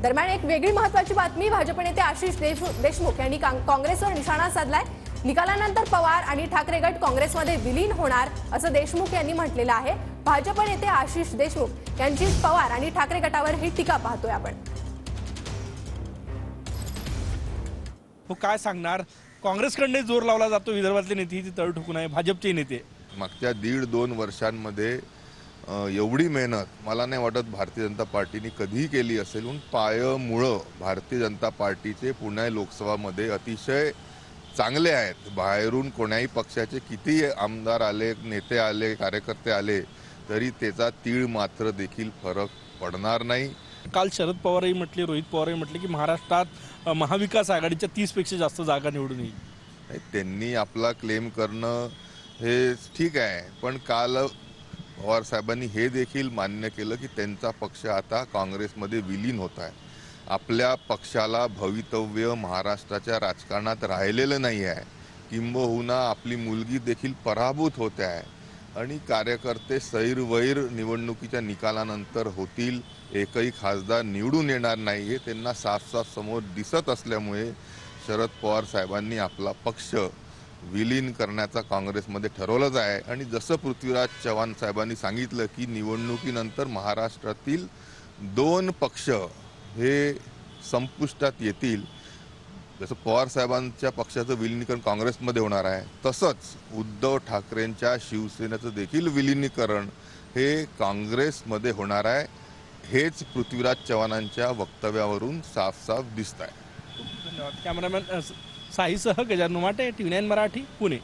दरम्यान एक वेगळी महत्त्वाची बातमी, भाजप नेते आशिष देशमुख यांनी काँग्रेसवर निशाणा साधलाय। निकालानंतर पवार आणि ठाकरे गट काँग्रेसमध्ये विलीन होणार असं देशमुख यांनी म्हटलेलं आहे। भाजप नेते आशिष देशमुख यांची पवार आणि ठाकरे गटावर ही टीका पाहतोय आपण। तो काय सांगणार? काँग्रेसकडे जोर लावला जातो, विदर्भातले नेते ती तळ ठोकून आहे, भाजपचे नेते मागच्या 1.5-2 वर्षांमध्ये एवढी मेहनत मला नाही वाटत भारतीय जनता पार्टीने कधीही केली असेल। पण पायमुळं भारतीय जनता पार्टीचे पुणे लोकसभामध्ये अतिशय चांगले आहेत। बाहेरून कोणाही पक्षाचे किती आमदार आले, नेते आले, कार्यकर्ते आले तरी त्याचा तीळ मात्र देखील फरक पडणार नाही। काल शरद पवारही म्हटले, रोहित पवारही म्हटले की महाराष्ट्रात महाविकास आघाडीच्या 30 पेक्षा जास्त जागा निवडून येईल। त्यांनी आपला क्लेम करणं हे ठीक आहे, पण काल पवार साहेबांनी हे देखील मान्य केलं की त्यांचा पक्ष आता काँग्रेसमध्ये विलीन होत आहे। आपल्या पक्षाला भवितव्य महाराष्ट्राच्या राजकारणात राहिलेलं नाही आहे, किंबहुना आपली मुलगी देखील पराभूत होते आहे आणि कार्यकर्ते सैरवैर निवडणुकीच्या निकालानंतर होतील, एकही खासदार निवडून येणार नाही हे त्यांना साफ समोर दिसत असल्यामुळे शरद पवार साहेबांनी आपला पक्ष विलीन करण्याचा काँग्रेसमध्ये ठरवलंच आहे। आणि जसं पृथ्वीराज चव्हाण साहेबांनी सांगितलं की निवडणुकीनंतर महाराष्ट्रातील 2 पक्ष हे संपुष्टात येतील, जसं पवार साहेबांच्या पक्षाचं विलीनीकरण काँग्रेसमध्ये होणार आहे तसंच उद्धव ठाकरेंच्या शिवसेनेचं देखील विलीनीकरण हे काँग्रेसमध्ये होणार आहे। हेच पृथ्वीराज चव्हाणांच्या वक्तव्यावरून साफ दिसत आहे। धन्यवाद। कॅमेरामॅन साईसह गजानन माटे, TV9 मराठी, पुणे।